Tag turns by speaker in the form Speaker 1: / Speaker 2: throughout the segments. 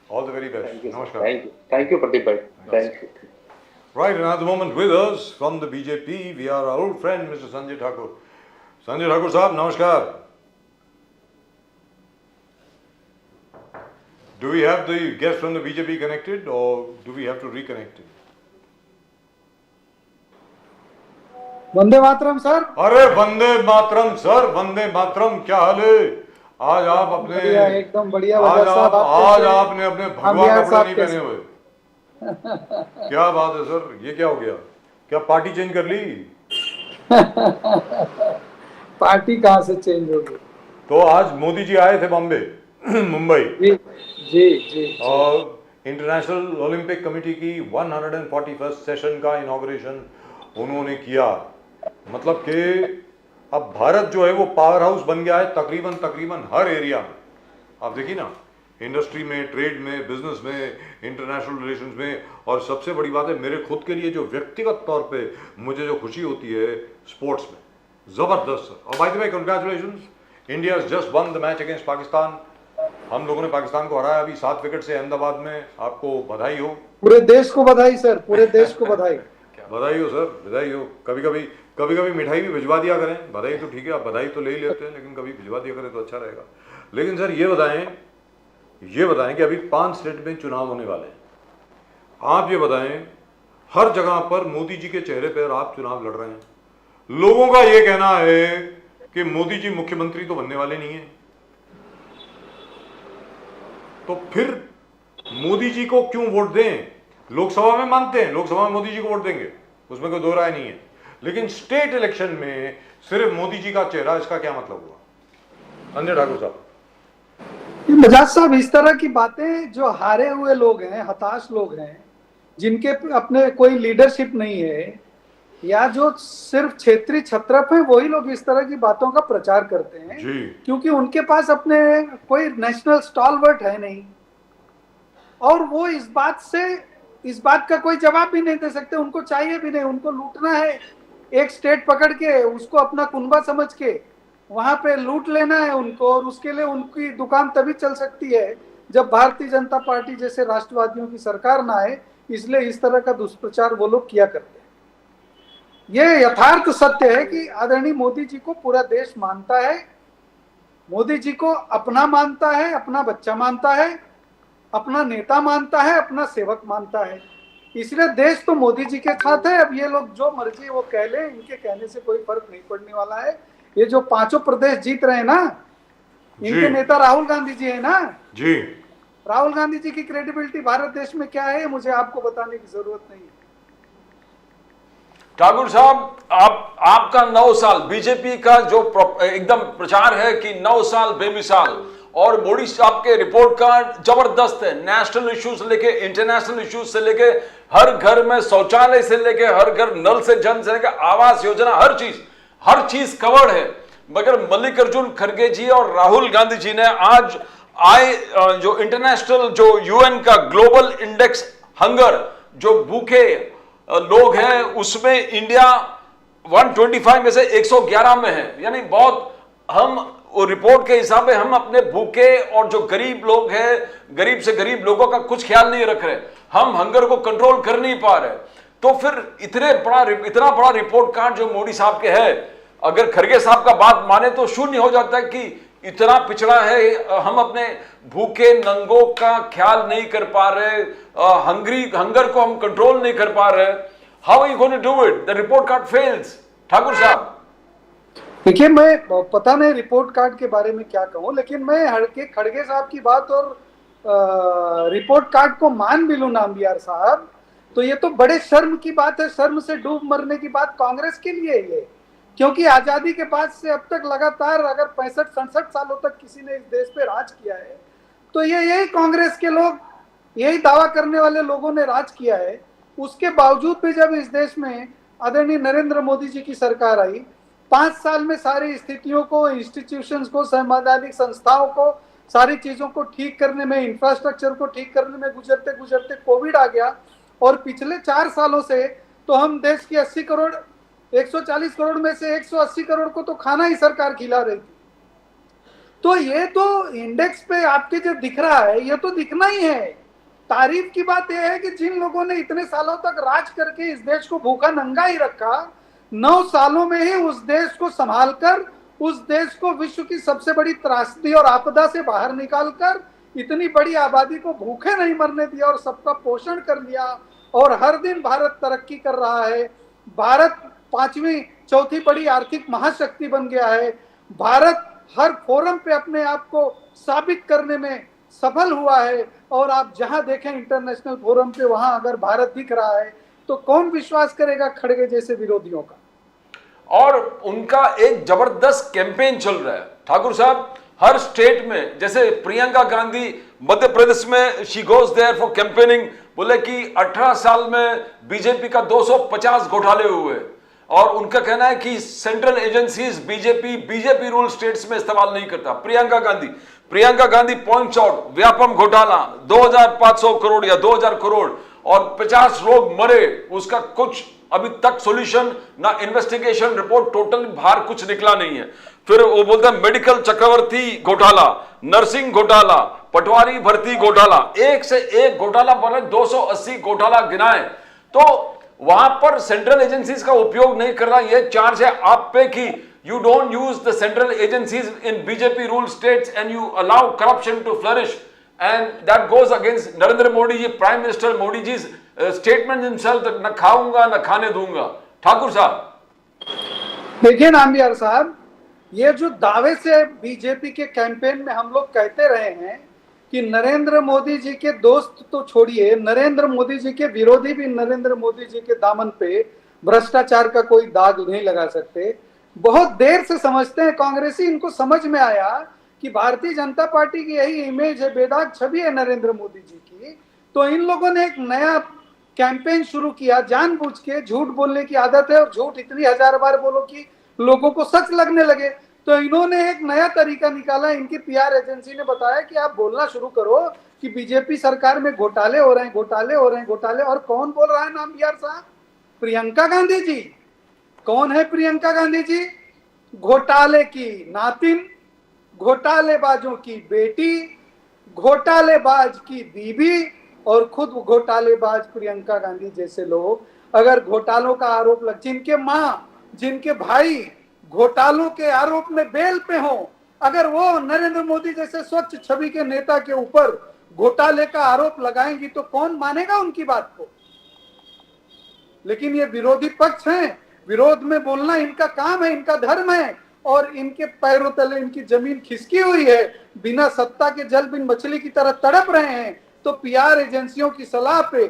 Speaker 1: All the very best.
Speaker 2: Thank you, sir.
Speaker 1: Namaskar.
Speaker 2: Thank you, Pradeep bhai. Thank you.
Speaker 1: Right, and at the moment with us from the BJP, we are our old friend, Mr. Sanjay Thakur. Sanjay Thakur Sahab, Namaskar. Do we have the guest from the BJP connected or do we have to reconnect him?
Speaker 3: Vande Mataram sir.
Speaker 1: अरे Vande Mataram sir, Vande Mataram, क्या हाल है? आज आप अपने
Speaker 3: एकदम बढ़िया।
Speaker 1: आज आपने अपने भगवा कपड़े नहीं पहने हुए। क्या बात है सर, ये क्या हो गया? क्या पार्टी चेंज कर ली?
Speaker 3: पार्टी कहाँ से चेंज होगी?
Speaker 1: तो आज मोदी जी आए थे बॉम्बे मुंबई
Speaker 3: जी जी जी,
Speaker 1: और इंटरनेशनल ओलंपिक कमेटी की 141st सेशन का इनॉग्रेशन उन्होंने किया। मतलब कि अब भारत जो है वो पावर हाउस बन गया है तकरीबन हर एरिया में। आप देखिए ना, इंडस्ट्री में, ट्रेड में, बिजनेस में, इंटरनेशनल रिलेशंस में, और सबसे बड़ी बात है मेरे खुद के लिए जो व्यक्तिगत तौर पे मुझे जो खुशी होती है, स्पोर्ट्स में जबरदस्त सर। और bye the way congratulations, India has just one the match against Pakistan. हम लोगों ने पाकिस्तान को हराया अभी 7 विकेट से अहमदाबाद में। आपको बधाई हो।
Speaker 3: पूरे देश को बधाई सर, पूरे देश को बधाई।
Speaker 1: बधाई हो सर, बधाई हो। कभी कभी मिठाई भी भिजवा दिया करें। बधाई तो ठीक है, आप बधाई तो ले ही लेते हैं, लेकिन कभी भिजवा दिया करें तो अच्छा रहेगा। लेकिन सर ये बताएं कि अभी 5 स्टेट में चुनाव होने वाले हैं। आप ये बताएं, हर जगह पर मोदी जी के चेहरे पर आप चुनाव लड़ रहे हैं। लोगों का ये कहना है कि मोदी जी मुख्यमंत्री तो बनने वाले नहीं है, तो फिर मोदी जी को क्यों वोट दें? लोकसभा में मानते हैं, लोकसभा में मोदी जी को वोट देंगे, उसमें कोई दो राय नहीं है, लेकिन स्टेट इलेक्शन में सिर्फ मोदी जी का चेहरा, इसका क्या मतलब हुआ? संजय ठाकुर साहब।
Speaker 3: बजाज साहब, इस तरह की बातें, जो हारे हुए लोग हैं, हताश लोग हैं, जिनके अपने कोई लीडरशिप नहीं है, या जो सिर्फ क्षेत्रीय छत्रप हैं, वही लोग इस तरह की बातों का प्रचार करते हैं
Speaker 1: जी।
Speaker 3: क्योंकि उनके पास अपने कोई नेशनल स्टॉलवर्ट है नहीं, और वो इस बात का कोई जवाब भी नहीं दे सकते। उनको चाहिए भी नहीं, उनको लूटना है। एक स्टेट पकड़ के उसको अपना कुनबा समझ के वहां पे लूट लेना है उनको, और उसके लिए उनकी दुकान तभी चल सकती है जब भारतीय जनता पार्टी जैसे राष्ट्रवादियों की सरकार ना आए। इसलिए इस तरह का दुष्प्रचार वो लोग किया करते हैं। ये यथार्थ सत्य है कि आदरणीय मोदी जी को पूरा देश मानता है, मोदी जी को अपना मानता है, अपना बच्चा मानता है, अपना नेता मानता है, अपना सेवक मानता है। इसलिए देश तो मोदी जी के साथ है। अब ये लोग जो मर्जी वो कह ले, इनके कहने से कोई फर्क नहीं पड़ने वाला है। ये जो 5 प्रदेश जीत रहे हैं ना, इनके नेता राहुल गांधी जी है ना
Speaker 1: जी।
Speaker 3: राहुल गांधी जी की क्रेडिबिलिटी भारत देश में क्या है, मुझे आपको बताने की जरूरत नहीं है।
Speaker 4: ठाकुर साहब, आपका 9 साल बीजेपी का जो एकदम प्रचार है कि 9 साल बेमिसाल, और मोदी साहब के रिपोर्ट कार्ड जबरदस्त है। नेशनल इश्यूज से लेके इंटरनेशनल इश्यूज से लेके हर घर में शौचालय से लेके हर घर नल से जल से लेके आवास योजना, हर चीज कवर्ड है। मगर मल्लिकार्जुन खड़गे जी और राहुल गांधी जी ने आज जो इंटरनेशनल, जो यूएन का ग्लोबल इंडेक्स हंगर, जो भूखे लोग हैं, उसमें इंडिया 125 में से 111 में है। यानी बहुत, हम वो रिपोर्ट के हिसाब से हम अपने भूखे और जो गरीब लोग हैं, गरीब से गरीब लोगों का कुछ ख्याल नहीं रख रहे, हम हंगर को कंट्रोल कर नहीं पा रहे। तो फिर इतना बड़ा रिपोर्ट कार्ड जो मोदी साहब के है, अगर खड़गे साहब का बात माने तो शून्य हो जाता है कि इतना पिछड़ा है, हम अपने भूखे नंगों का ख्याल नहीं कर पा रहे, हंगर को हम कंट्रोल नहीं कर पा रहे। How are you going to do it? The report card fails. Thakur साहब
Speaker 3: देखिए, मैं पता नहीं रिपोर्ट कार्ड के बारे में क्या कहूं, लेकिन मैं खड़गे साहब की बात और रिपोर्ट कार्ड को मान भी लूं नामबियार साहब, तो ये तो बड़े शर्म की बात है। शर्म से डूब मरने की बात कांग्रेस के लिए ये, क्योंकि आजादी के बाद से अब तक लगातार अगर 65-67 सालों तक किसी ने इस देश पे राज किया है, तो यही कांग्रेस के लोग, यही दावा करने वाले लोगों ने राज किया है। उसके बावजूद भी जब इस देश में आदरणीय नरेंद्र मोदी जी की सरकार आई, 5 साल में सारी स्थितियों को, इंस्टीट्यूशंस को, संवैधानिक संस्थाओं को, सारी चीजों को ठीक करने में, इंफ्रास्ट्रक्चर को ठीक करने में गुजरते गुजरते कोविड आ गया, और पिछले 4 सालों से तो हम देश की 80 करोड़, 140 करोड़ में से 180 करोड़ को तो खाना ही सरकार खिला रही थी। तो ये तो इंडेक्स पे आपके जो दिख रहा है ये तो दिखना ही है। तारीफ की बात यह है कि जिन लोगों ने इतने सालों तक राज करके इस देश को भूखा नंगा ही रखा, 9 सालों में ही उस देश को संभालकर, उस देश को विश्व की सबसे बड़ी त्रासदी और आपदा से बाहर निकालकर, इतनी बड़ी आबादी को भूखे नहीं मरने दिया और सबका पोषण कर लिया, और हर दिन भारत तरक्की कर रहा है। भारत 5वीं चौथी बड़ी आर्थिक महाशक्ति बन गया है। भारत हर फोरम पे अपने आप को साबित करने में सफल हुआ है, और आप जहां देखें इंटरनेशनल फोरम पे वहां अगर भारत दिख रहा है तो कौन विश्वास करेगा खड़गे जैसे विरोधियों का।
Speaker 4: और उनका एक जबरदस्त कैंपेन चल रहा है ठाकुर साहब, हर स्टेट में। जैसे प्रियंका गांधी मध्य प्रदेश में, she goes there for campaigning, बोले कि 18 साल में बीजेपी का 250 घोटाले हुए, और उनका कहना है कि central agencies BJP rule states में इस्तेमाल नहीं करता। प्रियंका गांधी पॉइंट्स आउट, व्यापम घोटाला 2500 करोड़ या 2000 करोड़ और 50 लोग मरे, उसका कुछ अभी तक सॉल्यूशन ना, इन्वेस्टिगेशन रिपोर्ट, टोटल बाहर कुछ निकला नहीं है। फिर वो बोलते हैं मेडिकल चक्रवर्ती घोटाला, नर्सिंग घोटाला, पटवारी भर्ती घोटाला, एक से एक घोटाला बने, 280 घोटाला गिनाए। तो वहां पर सेंट्रल एजेंसीज का उपयोग नहीं कर रहा, ये चार्ज है आप पे कि you don't use the central agencies in BJP rule states and you allow corruption to flourish, and that goes against Narendra Modi ji, prime minister Modi ji statement himself, न खाऊंगा न खाने दूंगा। ठाकुर साहब
Speaker 3: देखिए नामबियार साहब, ये जो दावे से बीजेपी के कैंपेन में हम लोग कहते रहे हैं कि नरेंद्र मोदी जी के दोस्त तो छोड़िए, नरेंद्र मोदी जी के विरोधी भी नरेंद्र मोदी जी के दामन पे भ्रष्टाचार का कोई दाग नहीं लगा सकते। बहुत देर से समझते हैं कांग्रेसी, इनको समझ में आया कि भारतीय जनता पार्टी की यही इमेज है, बेदाग छवि है नरेंद्र मोदी जी की। तो इन लोगों ने एक नया कैंपेन शुरू किया, जानबूझ के झूठ बोलने की आदत है और झूठ इतनी 1000 बार बोलो कि लोगों को सच लगने लगे। तो इन्होंने एक नया तरीका निकाला, इनकी पीआर एजेंसी ने बताया कि आप बोलना शुरू करो कि बीजेपी सरकार में घोटाले हो रहे हैं, घोटाले हो रहे हैं, घोटाले। और कौन बोल रहा है नामबियार साहब? प्रियंका गांधी जी। कौन है प्रियंका गांधी जी? घोटाले की नातिन, घोटालेबाजों की बेटी, घोटालेबाज की बीबी और खुद घोटालेबाज प्रियंका गांधी जैसे लोग अगर घोटालों का आरोप लग, जिनके माँ जिनके भाई घोटालों के आरोप में बेल पे हो, अगर वो नरेंद्र मोदी जैसे स्वच्छ छवि के नेता के ऊपर घोटाले का आरोप लगाएंगी तो कौन मानेगा उनकी बात को? लेकिन ये विरोधी पक्ष हैं, विरोध में बोलना इनका काम है, इनका धर्म है, और इनके पैरों तले इनकी जमीन खिसकी हुई है। बिना सत्ता के जल बिन मछली की तरह तड़प रहे हैं। तो पीआर एजेंसियों की सलाह पे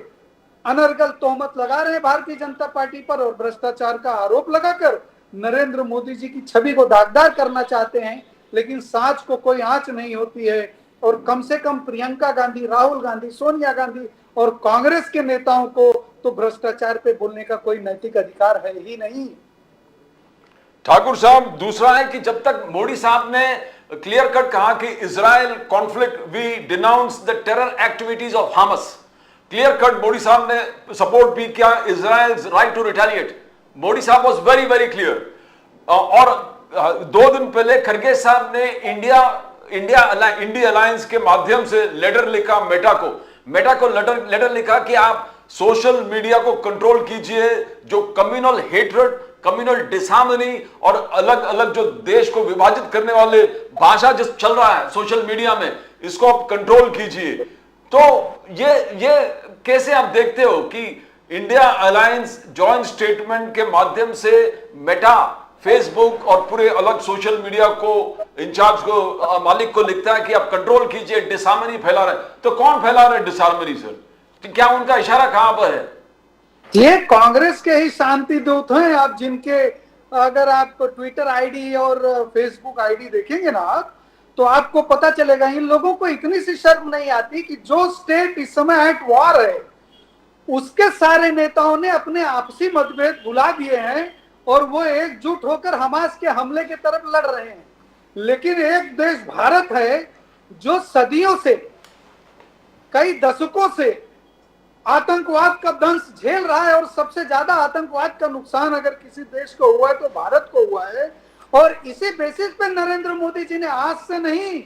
Speaker 3: अनर्गल तोहमत लगा रहे हैं भारतीय जनता पार्टी पर, और भ्रष्टाचार का आरोप लगाकर नरेंद्र मोदी जी की छवि को दागदार करना चाहते हैं। लेकिन सांच को कोई आंच नहीं होती है, और कम से कम प्रियंका गांधी, राहुल गांधी, सोनिया गांधी और कांग्रेस के नेताओं को तो भ्रष्टाचार पे बोलने का कोई नैतिक अधिकार है ही नहीं।
Speaker 4: ठाकुर साहब, दूसरा है कि जब तक मोदी साहब ने क्लियर कट कहा कि Israel conflict, we denounce the terror activities of Hamas, clear cut Modi साहब ने सपोर्ट भी किया Israel's right to retaliate. Modi साहब वाज वेरी वेरी क्लियर। और 2 दिन पहले खरगे साहब ने इंडिया अलायंस के माध्यम से लेटर लिखा मेटा को लेटर लिखा कि आप सोशल मीडिया को कंट्रोल कीजिए, जो कम्युनल हेट्रेड, कम्युनल डिसहार्मनी और अलग अलग जो देश को विभाजित करने वाले भाषा जिस चल रहा है सोशल मीडिया में, इसको आप कंट्रोल कीजिए। तो ये कैसे आप देखते हो कि इंडिया अलायंस जॉइंट स्टेटमेंट के माध्यम से मेटा, फेसबुक और पूरे अलग सोशल मीडिया को इंचार्ज को, मालिक को लिखता है कि आप कंट्रोल कीजिए, डिसहार्मनी फैला रहे। तो कौन फैला रहे डिसहार्मनी सर? क्या उनका इशारा कहां पर है?
Speaker 3: ये कांग्रेस के ही शांति दूत हैं। आप जिनके अगर आप ट्विटर आईडी और फेसबुक आईडी देखेंगे ना, तो आपको पता चलेगा इन लोगों को इतनी सी शर्म नहीं आती कि जो स्टेट इस समय एट वॉर है उसके सारे नेताओं ने अपने आपसी मतभेद भुला दिए हैं और वो एकजुट होकर हमास के हमले की तरफ लड़ रहे हैं। लेकिन एक देश भारत है जो सदियों से, कई दशकों से आतंकवाद का दंश झेल रहा है, और सबसे ज्यादा आतंकवाद का नुकसान अगर किसी देश को हुआ है तो भारत को हुआ है। और इसी बेसिस पे नरेंद्र मोदी जी ने आज से नहीं,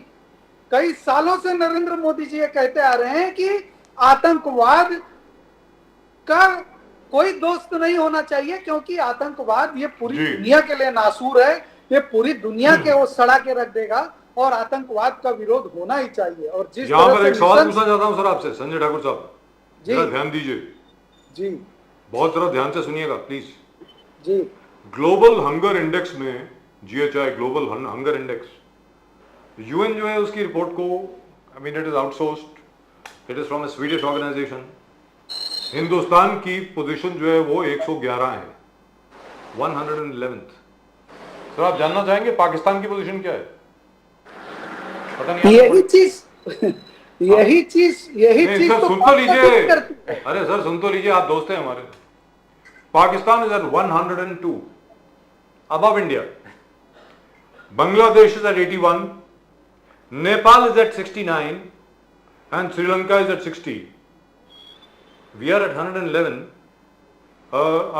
Speaker 3: कई सालों से नरेंद्र मोदी जी ये कहते आ रहे हैं कि आतंकवाद का कोई दोस्त नहीं होना चाहिए, क्योंकि आतंकवाद ये पूरी
Speaker 1: जी।
Speaker 3: दुनिया के लिए नासूर है, ये पूरी दुनिया के वो सड़ा के रख देगा और आतंकवाद का विरोध होना ही चाहिए। और जिस
Speaker 1: यहाँ
Speaker 3: तरह
Speaker 1: पर
Speaker 3: से
Speaker 1: एक सवाल
Speaker 3: मिशन-
Speaker 1: पूछना चाहता हूँ सर आपसे, संजय ठाकुर साहब,
Speaker 3: जी।
Speaker 1: जरा ध्यान दीजिए,
Speaker 3: जी
Speaker 1: बहुत जरा ध्यान से सुनिएगा प्लीज।
Speaker 3: जी
Speaker 1: ग्लोबल हंगर इंडेक्स में, GHI global hunger index, UN जो है उसकी रिपोर्ट को, I mean it is outsourced, it is from a Swedish organisation, Hindustan की पोजीशन जो है वो 111 है, 111th। सर आप जानना चाहेंगे पाकिस्तान की पोजीशन क्या है? पता नहीं
Speaker 3: यही चीज यही चीज
Speaker 1: नहीं, सर
Speaker 3: तो
Speaker 1: सुन तो
Speaker 3: कांग्रेस
Speaker 1: लीजिए,
Speaker 3: करती है।
Speaker 1: अरे सर सुन तो लीजिए, आप दोस्त हैं हमारे। Pakistan is at 102 above India, Bangladesh is at 81, Nepal is at 69 and Sri Lanka is at 60. We are at 111.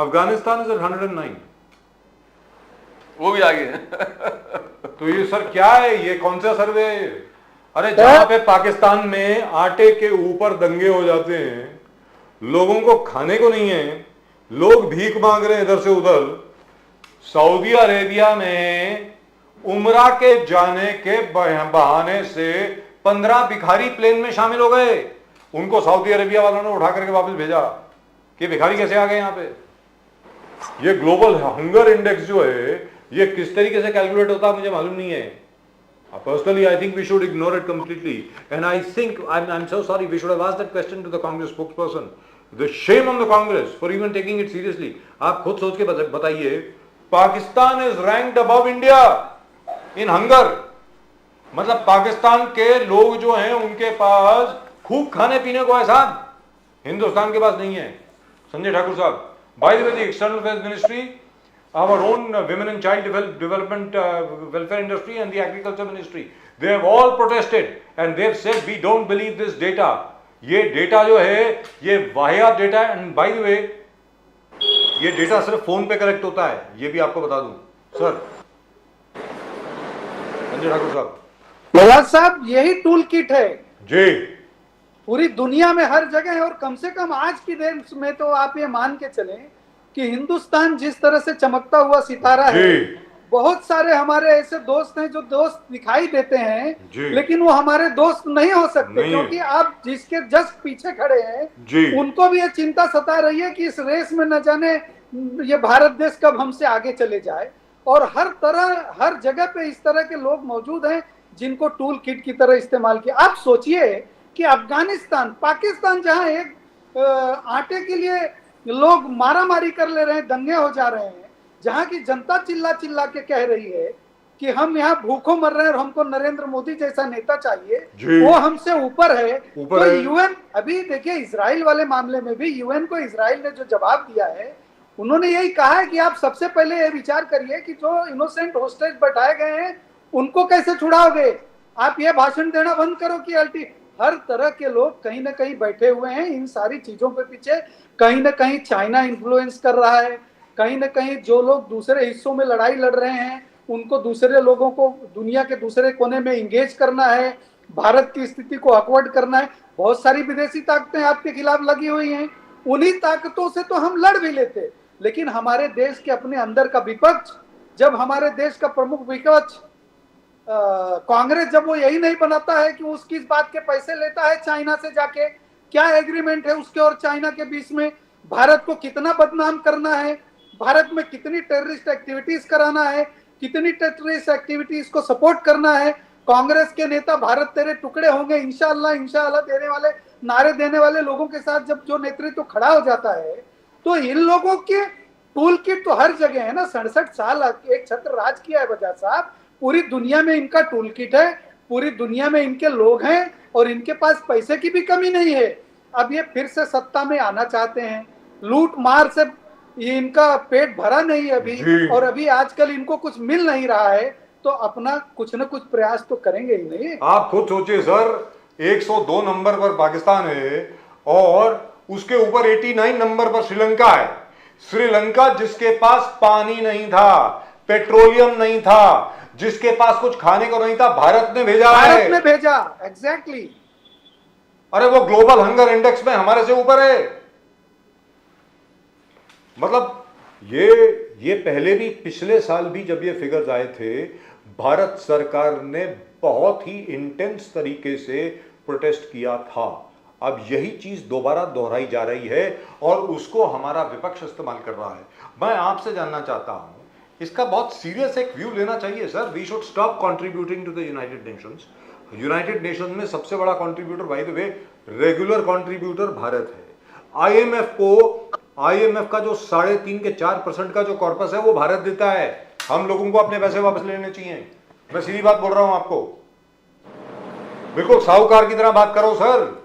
Speaker 1: Afghanistan is at 109.
Speaker 4: वो भी आगे है।
Speaker 1: तो ये सर क्या है, ये कौन सा सर्वे है? अरे जहां पे पाकिस्तान में आटे के ऊपर दंगे हो जाते हैं, लोगों को खाने को नहीं है, लोग भीख मांग रहे हैं इधर से उधर। सऊदी अरेबिया में उमरा के जाने के बहाने से 15 भिखारी प्लेन में शामिल हो गए, उनको सऊदी अरेबिया वालों ने उठा करके वापस भेजा कि भिखारी कैसे आ गए यहाँ पे। ये ग्लोबल हंगर इंडेक्स जो है ये किस तरीके से कैलकुलेट होता है मुझे मालूम नहीं है। Personally, I think we should ignore it completely, and I think I'm so sorry. We should have asked that question to the Congress spokesperson. The shame on the Congress for even taking it seriously. आप खुद सोच के बताइए, Pakistan is ranked above India in hunger. मतलब पाकिस्तान के लोग जो हैं उनके पास खूब खाने पीने को है साहब, हिंदुस्तान के पास नहीं है। संजय ठाकुर साहब, by the way, the External Affairs Ministry, our own Women and Child Development Welfare Industry and the Agriculture Ministry, they have all protested and they have said we don't believe this data. ये data जो है ये वाहियात data है, and bye the वे ये data सिर्फ phone पे collect होता है, ये भी आपको बता दूं सर। संजय ठाकुर साहब,
Speaker 3: नवाज साहब, यही टूल किट है
Speaker 1: जी,
Speaker 3: पूरी दुनिया में हर जगह है। और कम से कम आज की डेट में तो आप ये मान के चलें कि हिंदुस्तान जिस तरह से चमकता हुआ सितारा है,
Speaker 1: जी,
Speaker 3: बहुत सारे हमारे ऐसे दोस्त हैं जो दोस्त दिखाई देते हैं,
Speaker 1: जी,
Speaker 3: लेकिन वो हमारे दोस्त नहीं हो सकते,
Speaker 1: नहीं है।
Speaker 3: क्योंकि आप जिसके जस्ट पीछे खड़े हैं
Speaker 1: जी,
Speaker 3: उनको भी ये चिंता सता रही है कि इस रेस में न जाने ये भारत देश कब हमसे आगे चले जाए। और हर तरह हर जगह पे इस तरह के लोग मौजूद हैं जिनको टूल किट की तरह इस्तेमाल किया। आप सोचिए कि अफगानिस्तान, पाकिस्तान, जहां एक आटे के लिए लोग मारामारी कर ले रहे हैं, दंगे हो जा रहे हैं, जहां की जनता चिल्ला चिल्ला के कह रही है कि हम यहाँ भूखों मर रहे हैं और हमको नरेंद्र मोदी जैसा नेता चाहिए, वो हमसे ऊपर है। तो यूएन, अभी देखिए इजराइल वाले मामले में भी यूएन को इजराइल ने जो जवाब दिया है, उन्होंने यही कहा है कि आप सबसे पहले ये विचार करिए कि जो इनोसेंट होस्टेज बैठाए गए हैं उनको कैसे छुड़ाओगे। आप ये भाषण देना बंद करो कि हर तरह के लोग कहीं ना कहीं बैठे हुए हैं इन सारी चीजों के पीछे। कहीं ना कहीं चाइना इन्फ्लुएंस कर रहा है, कहीं ना कहीं जो लोग दूसरे हिस्सों में लड़ाई लड़ रहे हैं उनको दूसरे लोगों को दुनिया के दूसरे कोने में इंगेज करना है, भारत की स्थिति को अकवर्ड करना है। बहुत सारी विदेशी ताकतें आपके खिलाफ लगी हुई हैं, उन्हीं ताकतों से तो हम लड़ भी लेते, लेकिन हमारे देश के अपने अंदर का विपक्ष, जब हमारे देश का प्रमुख विपक्ष कांग्रेस, जब वो यही नहीं बनाता है कि उसकी इस बात के पैसे लेता है चाइना से जाके, क्या एग्रीमेंट है उसके और चाइना के बीच में, भारत को कितना बदनाम करना है, भारत में कितनी टेररिस्ट एक्टिविटीज कराना है, कितनी टेररिस्ट एक्टिविटीज को सपोर्ट करना है। कांग्रेस के नेता भारत तेरे टुकड़े होंगे इंशाअल्लाह इंशाअल्लाह देने वाले नारे देने वाले लोगों के साथ जब जो नेतृत्व खड़ा हो जाता है, तो इन लोगों के टूल किट तो हर जगह है ना। 67 साल एक छत्र राज किया है बजाज साहब, पूरी दुनिया में इनका टूल किट है, पूरी दुनिया में इनके लोग हैं और इनके पास पैसे की भी कमी नहीं है। अब ये फिर से सत्ता में आना चाहते हैं, लूट मार से ये इनका पेट भरा नहीं है अभी, और अभी आजकल इनको कुछ मिल नहीं रहा है, तो अपना कुछ न कुछ प्रयास तो करेंगे ही नहीं।
Speaker 1: आप खुद सोचिए सर, 102 नंबर पर पाकिस्तान है और उसके ऊपर 89 नंबर पर श्रीलंका है। श्रीलंका जिसके पास पानी नहीं था, पेट्रोलियम नहीं था, जिसके पास कुछ खाने को नहीं था, भारत ने भेजा
Speaker 3: भारत
Speaker 1: है।
Speaker 3: ने भेजा, एग्जैक्टली।
Speaker 1: अरे वो ग्लोबल हंगर इंडेक्स में हमारे से ऊपर है। मतलब ये पहले भी, पिछले साल भी जब ये फिगर्स आए थे, भारत सरकार ने बहुत ही इंटेंस तरीके से प्रोटेस्ट किया था। अब यही चीज दोबारा दोहराई जा रही है और उसको हमारा विपक्ष इस्तेमाल कर रहा है। मैं आपसे जानना चाहता हूं, इसका बहुत सीरियस एक व्यू लेना चाहिए sir. We should stop contributing to the United Nations. United Nations में सबसे बड़ा contributor, by the way, regular contributor Bharat है। आईएमएफ का जो 3.5 के 4% का जो कॉर्पस है वो भारत देता है। हम लोगों को अपने पैसे वापस लेने चाहिए। मैं सीधी बात बोल रहा हूं आपको, बिल्कुल साहूकार की तरह बात करो सर।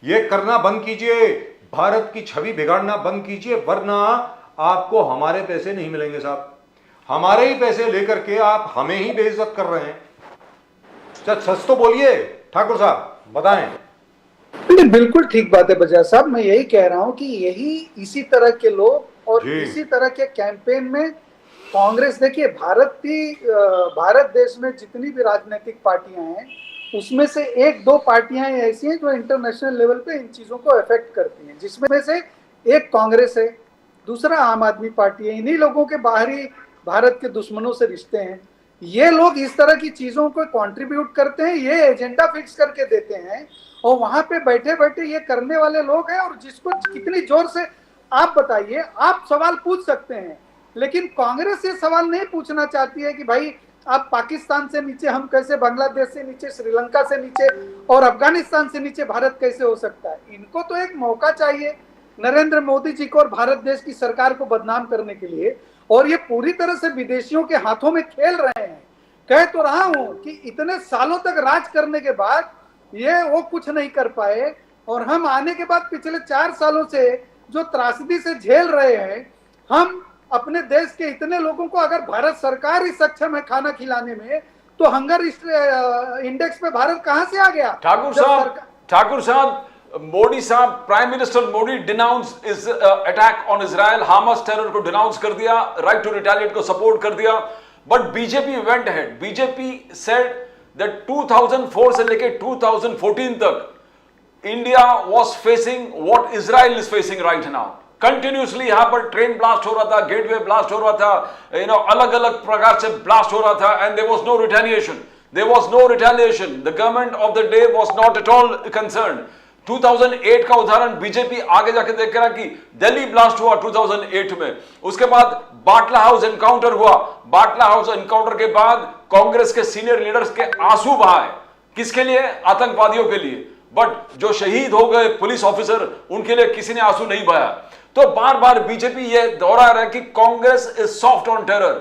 Speaker 1: ये करना बंद कीजिए, भारत की छवि बिगाड़ना बंद कीजिए, वरना आपको हमारे पैसे नहीं मिलेंगे साहब। हमारे ही पैसे लेकर के आप हमें ही बेइज्जत कर रहे हैं। सच तो बोलिए ठाकुर साहब, बताएं।
Speaker 3: नहीं, बिल्कुल ठीक बात है बजाज साहब। मैं यही कह रहा हूं कि इसी तरह के लोग और इसी तरह के कैंपेन में कांग्रेस, देखिए भारत देश में जितनी भी राजनीतिक पार्टियां हैं उसमें से 1-2 पार्टियां ऐसी हैं जो इंटरनेशनल लेवल पे इन चीजों को अफेक्ट करती हैं, जिसमें से एक कांग्रेस है, दूसरा आम आदमी पार्टी है। इन्हीं लोगों के बाहरी भारत के दुश्मनों से रिश्ते हैं। ये लोग इस तरह की चीजों को कंट्रीब्यूट करते हैं, ये एजेंडा फिक्स करके देते हैं और वहां पे बैठे बैठे ये करने वाले लोग हैं। और जिसको कितनी जोर से आप बताइए, आप सवाल पूछ सकते हैं, लेकिन कांग्रेस ये सवाल नहीं पूछना चाहती है कि भाई आप पाकिस्तान से नीचे हम कैसे, बांग्लादेश से नीचे, श्रीलंका से नीचे और अफगानिस्तान से नीचे भारत कैसे हो सकता है। इनको तो एक मौका चाहिए नरेंद्र मोदी जी को और भारत देश की सरकार को बदनाम करने के लिए, और ये पूरी तरह से विदेशियों के हाथों में खेल रहे हैं। कह तो रहा हूं कि इतने सालों तक राज करने के बाद वो कुछ नहीं कर पाए, और हम आने के बाद पिछले 4 सालों से जो त्रासदी से झेल रहे हैं, हम अपने देश के इतने लोगों को अगर भारत सरकार ही सक्षम है खाना खिलाने में, तो हंगर इंडेक्स पे भारत कहां से आ गया।
Speaker 4: ठाकुर साहब, मोदी साहब, प्राइम मिनिस्टर मोदी डिनाउंस इस attack on Israel, Hamas terror को डिनाउंस कर दिया, राइट टू रिटेलिएट को सपोर्ट कर दिया। But BJP went ahead. BJP said that 2004 से लेके 2014 तक India was facing what Israel is facing right now. Continuously यहां पर ट्रेन ब्लास्ट हो रहा था, गेटवे ब्लास्ट हो रहा था, अलग अलग प्रकार से ब्लास्ट हो रहा था, and there was no retaliation. There was no retaliation. The government of the day was not at all concerned. 2008 का उदाहरण बीजेपी आगे जाके देख रहा कि दिल्ली ब्लास्ट हुआ 2008 में, उसके बाद बाटला हाउस एनकाउंटर हुआ। बाटला हाउस एनकाउंटर के बाद कांग्रेस के सीनियर लीडर्स के आंसू बहाए। किसके लिए? आतंकवादियों के लिए। बट जो शहीद हो गए पुलिस ऑफिसर, उनके लिए किसी ने आंसू नहीं बहाया। तो बार बार बीजेपी ये दोहरा रहा है कि Congress is soft on terror.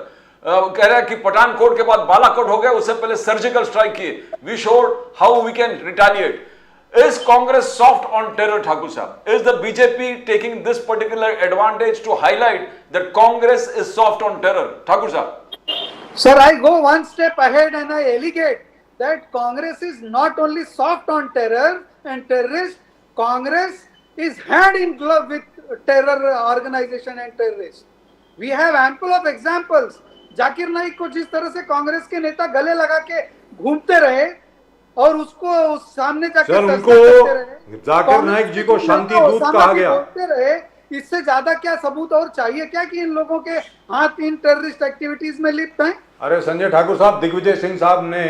Speaker 4: कह रहा है कि पठानकोट के बाद बालाकोट हो गया, उससे पहले सर्जिकल स्ट्राइक किए। We showed how we can retaliate. Is Congress soft on terror, Thakur Sahab? Is the BJP taking this particular advantage to highlight that Congress is soft on terror? Thakur Sahab.
Speaker 3: Sir, I go one step ahead and I allegate that Congress is not only soft on terror and terrorists, Congress is hand in glove with terror organization and terrorists. We have ample of examples. Zakir Naik को जिस तरह से कांग्रेस के नेता गले लगा के घूमते रहे और उसको सामने जाकर
Speaker 1: सर, उनको जाकिर नाइक जी को शांति दूत कहा गया।
Speaker 3: रहे, इससे ज्यादा क्या सबूत और चाहिए क्या कि इन लोगों के हाथ इन टेररिस्ट एक्टिविटीज में लिप्त हैं?
Speaker 1: अरे संजय ठाकुर साहब, दिग्विजय सिंह साहब ने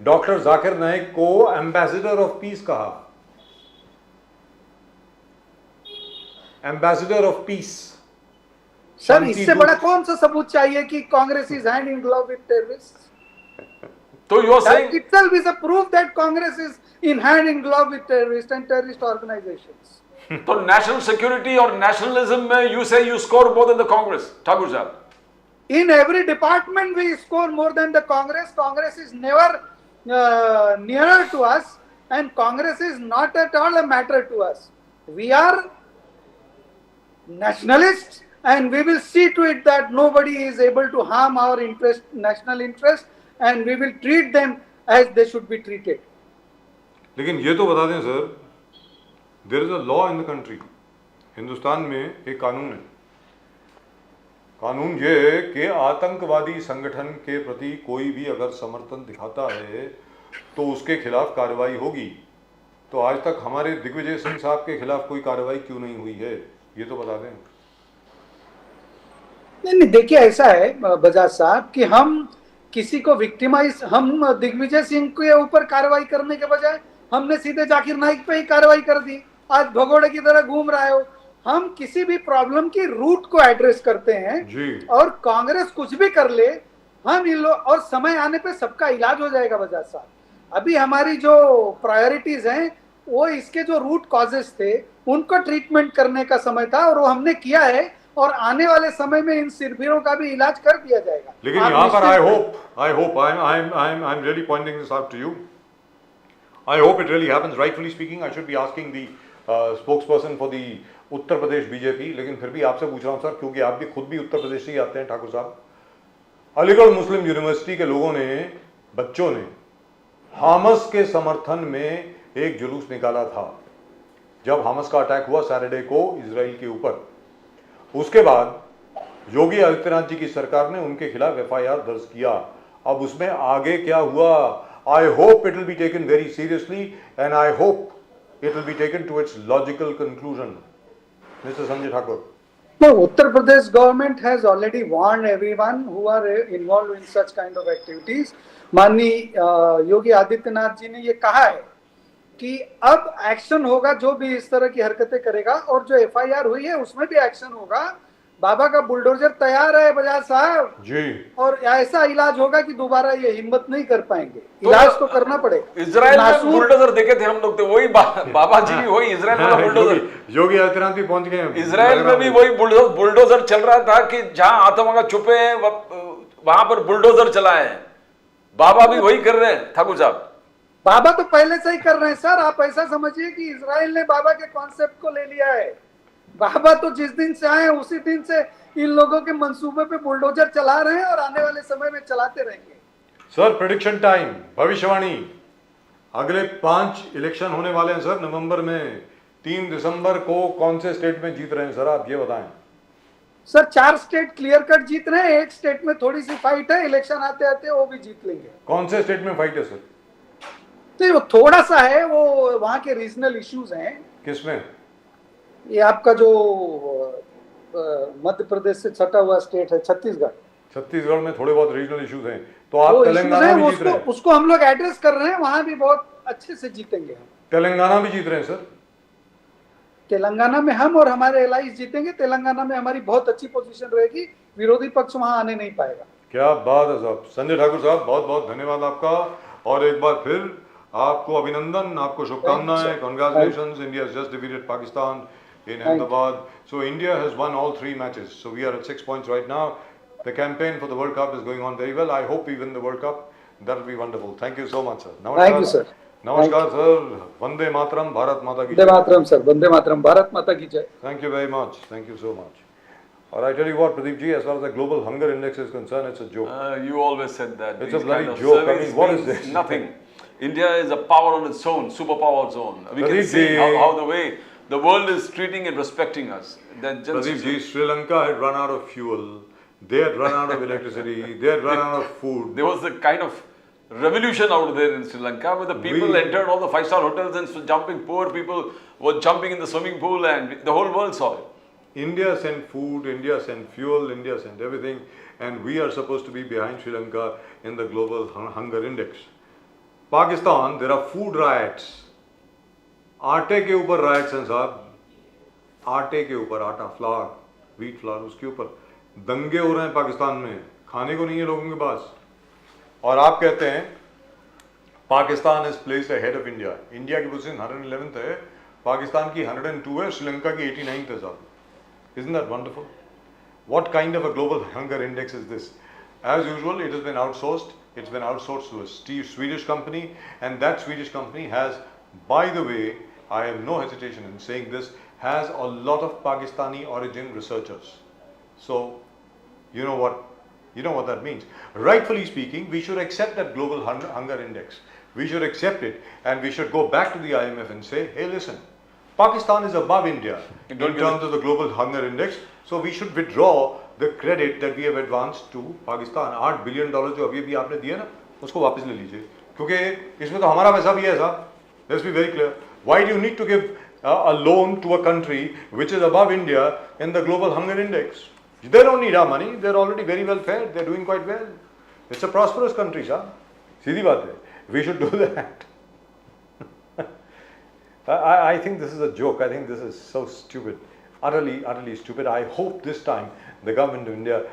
Speaker 1: डॉक्टर जाकिर नाइक को एम्बेसडर ऑफ पीस कहा। Ambassador of peace.
Speaker 3: सर, इससे बड़ा कौन सा सबूत चाहिए कि Congress is hand in glove with terrorist?
Speaker 4: So you are saying
Speaker 3: that itself is a proof that Congress is in hand in glove with terrorists and terrorist organizations.
Speaker 4: तो national security और nationalism में you say you score more than the Congress, Thakur Sahab.
Speaker 3: In every department we score more than the Congress. Congress is never nearer to us, and Congress is not at all a matter to us. We are nationalists, and we will see to it that nobody is able to harm our interest, national interest, and we will treat them as they should be treated.
Speaker 1: लेकिन ये तो बता दें sir, there is a law in the country. Hindustan में एक कानून है, कानून ये है कि आतंकवादी संगठन के प्रति कोई भी अगर समर्थन दिखाता है तो उसके खिलाफ कार्रवाई होगी। तो आज तक हमारे दिग्विजय सिंह साहब के खिलाफ कोई कार्रवाई क्यों नहीं हुई है, ये तो बता दें।
Speaker 3: नहीं, देखिए ऐसा है बजाज साहब कि हम किसी को विक्टिमाइज, हम दिग्विजय सिंह के ऊपर कार्रवाई करने के बजाय हमने सीधे जाकिर नाइक पे ही कार्रवाई कर दी। आज भगोड़े की तरह घूम रहे हो। हम किसी भी प्रॉब्लम की रूट को एड्रेस करते हैं
Speaker 1: जी।
Speaker 3: और कांग्रेस कुछ भी कर ले, हम इन लोग, और समय आने पे सबका इलाज हो जाएगा बजाज साहब। अभी हमारी जो प्रायोरिटीज हैं वो इसके जो रूट कॉजेस थे उनको ट्रीटमेंट करने का समय था और वो हमने किया है और आने वाले समय में इन सिरफिरों का भी इलाज कर दिया जाएगा।
Speaker 1: लेकिन
Speaker 3: आप
Speaker 1: यहाँ पर
Speaker 3: निश्चित-
Speaker 1: I hope I'm really pointing this out to you. I hope it really happens. Rightfully speaking, I should be asking the spokesperson for the Uttar Pradesh BJP, लेकिन फिर भी आपसे पूछ रहा हूँ सर, क्योंकि आप भी खुद भी उत्तर प्रदेश से ही आते हैं ठाकुर साहब। अलीगढ़ मुस्लिम यूनिवर्सिटी के लोगों ने, बच्चों ने हामस के समर्थन में एक जुलूस निकाला था जब हामस का अटैक हुआ सैटरडे को इजराइल के ऊपर। उसके बाद योगी आदित्यनाथ जी की सरकार ने उनके खिलाफ एफआईआर दर्ज किया। अब उसमें आगे क्या हुआ, I hope it will be taken very seriously and I hope it will be taken to its logical conclusion. Mister Sanjay Thakur.
Speaker 3: No, Uttar Pradesh government has already warned everyone who are involved in such kind of activities. माननीय योगी आदित्यनाथ जी ने ये कहा है कि अब action होगा जो भी इस तरह की हरकतें करेगा, और जो एफआईआर हुई है उसमें भी एक्शन होगा। बाबा का बुलडोजर तैयार है बजाज साहब
Speaker 1: जी,
Speaker 3: और ऐसा इलाज होगा कि दोबारा ये हिम्मत नहीं कर पाएंगे। इलाज तो करना पड़ेगा।
Speaker 4: इजराइल में
Speaker 3: नासूर-
Speaker 4: बुलडोजर देखे थे हम लोग, तो वही बाबा जी भी वही इजराइल वाला बुलडोजर।
Speaker 1: योगी आदित्यनाथ भी पहुंच गए हैं।
Speaker 4: इजराइल में भी वही बुलडोजर चल रहा था कि जहां आतंकवादी छुपे हैं वहां पर बुलडोजर चलाए हैं। बाबा भी वही कर रहे हैं ठाकुर साहब।
Speaker 3: बाबा तो पहले से ही कर रहे हैं सर। आप ऐसा समझिए कि इजराइल ने बाबा के कॉन्सेप्ट को ले लिया है। बाबा तो जिस दिन से आए उसी दिन से इन लोगों के मंसूबे पे बुलडोजर चला रहे हैं और आने वाले समय में चलाते रहेंगे।
Speaker 1: सर प्रेडिक्शन टाइम, भविष्यवाणी। अगले 5 इलेक्शन होने वाले हैं सर नवंबर में। 3 दिसंबर को कौन से स्टेट में जीत रहे हैं सर, आप ये बताएं।
Speaker 3: सर 4 स्टेट क्लियर कट जीत रहे हैं, एक स्टेट में थोड़ी सी फाइट है। इलेक्शन आते आते वो भी जीत लेंगे।
Speaker 1: कौन से स्टेट में फाइट है सर?
Speaker 3: तो वो थोड़ा सा है, वो वहाँ के रीजनल इश्यूज हैं।
Speaker 1: किसमें?
Speaker 3: ये आपका जो मध्य प्रदेश से छटा हुआ स्टेट है छत्तीसगढ़।
Speaker 1: छत्तीसगढ़ में थोड़े बहुत रीजनल इश्यूज हैं, तो आप
Speaker 3: वो issues
Speaker 1: तेलंगाना
Speaker 3: हैं,
Speaker 1: भी जीत रहे हैं।
Speaker 3: उसको हम लोग एड्रेस कर रहे हैं, वहां भी बहुत अच्छे से जीतेंगे हम।
Speaker 1: तेलंगाना भी जीत रहे हैं सर।
Speaker 3: तेलंगाना में हम और हमारे एलाइज जीतेंगे। तेलंगाना में हमारी बहुत अच्छी पोजीशन रहेगी, विरोधी पक्ष वहां आने नहीं पाएगा।
Speaker 1: क्या बात है साहब। संजय ठाकुर साहब बहुत बहुत धन्यवाद आपका, और एक बार फिर आपको अभिनंदन, आपको शुभकामनाएं। Congratulations, India has just defeated Pakistan in Ahmedabad. So India has won all 3 matches. So we are at 6 points right now. The campaign for the World Cup is going on very well. I hope we win the World Cup. That will be wonderful. Thank you so much, sir.
Speaker 3: Thank you sir.
Speaker 1: नमस्कार sir. Vande Mataram, Bharat माता की
Speaker 3: Vande Mataram sir, Vande Mataram, Bharat माता की जय।
Speaker 1: Thank you very much. Thank you so much. All right, I tell you what, Pradeep ji, as far as the global hunger index is concerned, it's a joke.
Speaker 4: You always said that.
Speaker 1: It's a
Speaker 4: These
Speaker 1: bloody
Speaker 4: kind of
Speaker 1: joke. I
Speaker 4: surveys
Speaker 1: mean, what is
Speaker 4: means
Speaker 1: this?
Speaker 4: Nothing. India is a power on its own, superpower zone. We can
Speaker 1: Pradeep
Speaker 4: see
Speaker 1: ji-
Speaker 4: how the way the world is treating and respecting us. That just
Speaker 1: Pradeep ji, Sri Lanka had run out of fuel. They had run out of electricity. They had run out of food.
Speaker 4: there was a kind of revolution out there in Sri Lanka where the people
Speaker 1: We-
Speaker 4: entered all the 5-star hotels and jumping, poor people were jumping in the swimming pool and the whole world saw it.
Speaker 1: India sent food, India sent fuel, India sent everything, and we are supposed to be behind Sri Lanka in the global hunger index. Pakistan, there are food riots. आटे के ऊपर riots हैं साहब, आटे के ऊपर, आटा, flower, wheat flour, उसके ऊपर दंगे हो रहे हैं पाकिस्तान में। खाने को नहीं है लोगों के पास, और आप कहते हैं Pakistan is placed ahead of India. India की पोजीशन 111th है, पाकिस्तान की 102 है, श्रीलंका की 89th है साहब। Isn't that wonderful? What kind of a global hunger index is this? As usual, it has been outsourced. It's been outsourced to a Swedish company, and that Swedish company has, by the way, I have no hesitation in saying this, has a lot of Pakistani origin researchers. So, you know what that means. Rightfully speaking, we should accept that global hunger index. We should accept it, and we should go back to the IMF and say, hey, listen, Pakistan is above India in terms of the global hunger index, so we should withdraw the credit that we have advanced to Pakistan, $8 billion जो अभी आपने दिए ना, उसको वापस ले लीजिए, क्योंकि इसमें तो हमारा पैसा भी है साहब. Let's be very clear. Why do you need to give a loan to a country which is above India in the global hunger index? They don't need our money. They're already very well fed. They're doing quite well. It's a prosperous country, sir. सीधी बात है. We should do that. I think this is a joke. I think this is so stupid. Utterly stupid. I hope this time the government of India